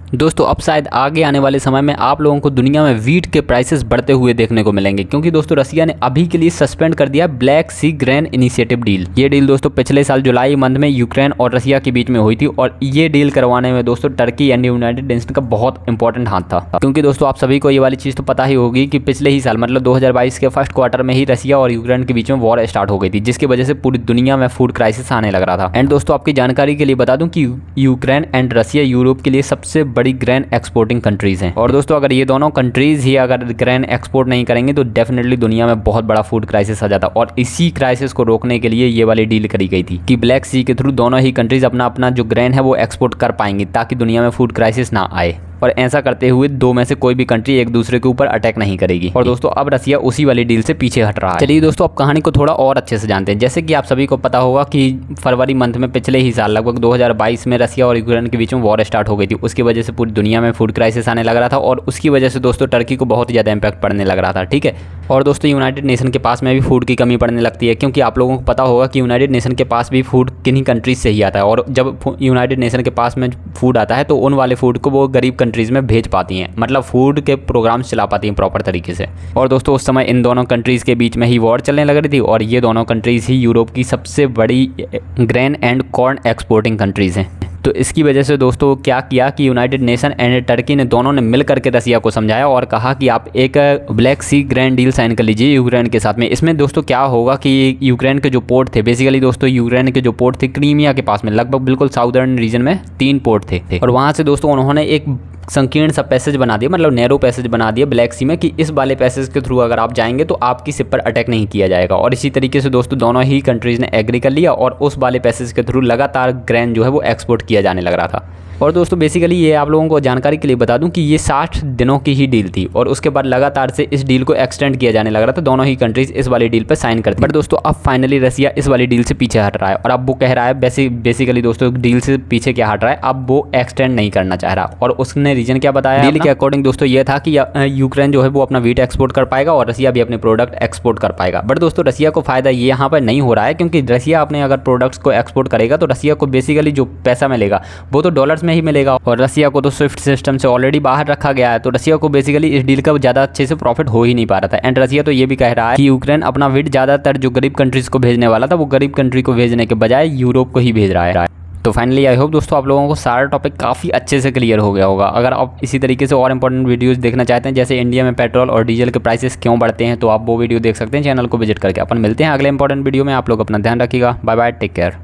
दोस्तों अब शायद आगे आने वाले समय में आप लोगों को दुनिया में वीट के प्राइसेस बढ़ते हुए देखने को मिलेंगे, क्योंकि दोस्तों रसिया ने अभी के लिए सस्पेंड कर दिया ब्लैक सी ग्रेन इनिशिएटिव डील। ये डील दोस्तों पिछले साल जुलाई मंथ में यूक्रेन और रसिया के बीच में हुई थी, और ये डील करवाने में दोस्तों टर्की एंड यूनाइटेड नेशन का बहुत इंपॉर्टेंट हाथ था। क्योंकि दोस्तों आप सभी को ये वाली चीज़ तो पता ही होगी कि पिछले ही साल मतलब 2022 के फर्स्ट क्वार्टर में ही रसिया और यूक्रेन के बीच में वॉर स्टार्ट हो गई थी, जिसकी वजह से पूरी दुनिया में फूड क्राइसिस आने लग रहा था। एंड दोस्तों आपकी जानकारी के लिए बता दूं कि यूक्रेन एंड रसिया यूरोप के लिए सबसे बड़ी ग्रेन एक्सपोर्टिंग कंट्रीज हैं। और दोस्तों अगर ये दोनों कंट्रीज ही अगर ग्रेन एक्सपोर्ट नहीं करेंगे तो डेफिनेटली दुनिया में बहुत बड़ा फूड क्राइसिस आ जाता। और इसी क्राइसिस को रोकने के लिए ये वाली डील करी गई थी कि ब्लैक सी के थ्रू दोनों ही कंट्रीज अपना अपना जो ग्रेन है वो एक्सपोर्ट कर पाएंगी, ताकि दुनिया में फूड क्राइसिस ना आए। और ऐसा करते हुए दो में से कोई भी कंट्री एक दूसरे के ऊपर अटैक नहीं करेगी। और दोस्तों अब रसिया उसी वाली डील से पीछे हट रहा है। चलिए दोस्तों अब कहानी को थोड़ा और अच्छे से जानते हैं। जैसे कि आप सभी को पता होगा कि फरवरी मंथ में पिछले ही साल लगभग 2022 में रसिया और यूक्रेन के बीच में वॉर स्टार्ट हो गई थी। उसकी वजह से पूरी दुनिया में फूड क्राइसिस आने लग रहा था, और उसकी वजह से दोस्तों टर्की को बहुत ज़्यादा इंपैक्ट पड़ने लग रहा था। ठीक है, और दोस्तों यूनाइटेड नेशन के पास में भी फूड की कमी पड़ने लगती है, क्योंकि आप लोगों को पता होगा कि यूनाइटेड नेशन के पास भी फूड किन्हीं कंट्रीज से ही आता है। और जब यूनाइटेड नेशन के पास में फूड आता है तो उन वाले फूड को वो गरीब कंट्रीज में भेज पाती हैं, मतलब फूड के प्रोग्राम्स चला पाती हैं प्रॉपर तरीके से। और दोस्तों उस समय इन दोनों कंट्रीज़ के बीच में ही वॉर चलने लग रही थी, और ये दोनों कंट्रीज़ ही यूरोप की सबसे बड़ी grain and corn exporting countries हैं। तो इसकी वजह से दोस्तों क्या किया कि यूनाइटेड नेशन एंड टर्की ने दोनों ने मिल करके रसिया को समझाया और कहा कि आप एक ब्लैक सी ग्रेन डील साइन कर लीजिए यूक्रेन के साथ में। इसमें दोस्तों क्या होगा कि यूक्रेन के जो पोर्ट थे, बेसिकली दोस्तों यूक्रेन के जो पोर्ट थे क्रीमिया के पास में, लगभग बिल्कुल साउदर्न रीजन में 3 पोर्ट थे। और वहाँ से दोस्तों उन्होंने एक संकीर्ण सा पैसेज बना दिया, मतलब नैरो पैसेज बना दिया ब्लैक सी में, कि इस वाले पैसेज के थ्रू अगर आप जाएंगे तो आपकी शिप पर अटैक नहीं किया जाएगा। और इसी तरीके से दोस्तों दोनों ही कंट्रीज़ ने एग्री कर लिया, और उस वाले पैसेज के थ्रू लगातार ग्रेन जो है वो एक्सपोर्ट किया जाने लग रहा था। और दोस्तों बेसिकली ये आप लोगों को जानकारी के लिए बता दूं कि ये 60 दिनों की ही डील थी, और उसके बाद लगातार से इस डील को एक्सटेंड किया जाने लग रहा था। दोनों ही कंट्रीज इस वाली डील पर साइन करते। बट दोस्तों अब फाइनली रसिया इस वाली डील से पीछे हट रहा है, और अब वो कह रहा है बेसिकली दोस्तों डील से पीछे क्या हट रहा है, अब वो एक्सटेंड नहीं करना चाह रहा। और उसने रीजन क्या बताया डील के अकॉर्डिंग दोस्तों ये था कि यूक्रेन जो है वो अपना वीट एक्सपोर्ट कर पाएगा और रसिया भी अपने प्रोडक्ट एक्सपोर्ट कर पाएगा। बट दोस्तों रसिया को फायदा ये यहाँ पर नहीं हो रहा है, क्योंकि रसिया अपने अगर प्रोडक्ट्स को एक्सपोर्ट करेगा तो रसिया को बेसिकली जो पैसा मिलेगा वो तो डॉलर्स में ही मिलेगा, और रसिया को तो स्विफ्ट सिस्टम से ऑलरेडी बाहर रखा गया है। तो रसिया को बेसिकली इस डील का ज़्यादा अच्छे से प्रॉफिट हो ही नहीं पा रहा था। एंड रसिया तो ये भी कह रहा है कि यूक्रेन अपना वीट ज़्यादातर जो गरीब कंट्रीज को भेजने वाला था वो गरीब कंट्री को भेजने के बजाय यूरोप को ही भेज रहा है। तो फाइनली आई होप दोस्तों आप लोगों को सारा टॉपिक काफ़ी अच्छे से क्लियर हो गया होगा। अगर आप इसी तरीके से और इंपॉर्टेंट वीडियोस देखना चाहते हैं, जैसे इंडिया में पेट्रोल और डीजल के प्राइसेस क्यों बढ़ते हैं, तो आप वो वीडियो देख सकते हैं। चैनल को विजिट करके अपन मिलते हैं अगले इंपॉर्टेंट वीडियो में। आप लोग अपना ध्यान रखिएगा। Bye bye, take care.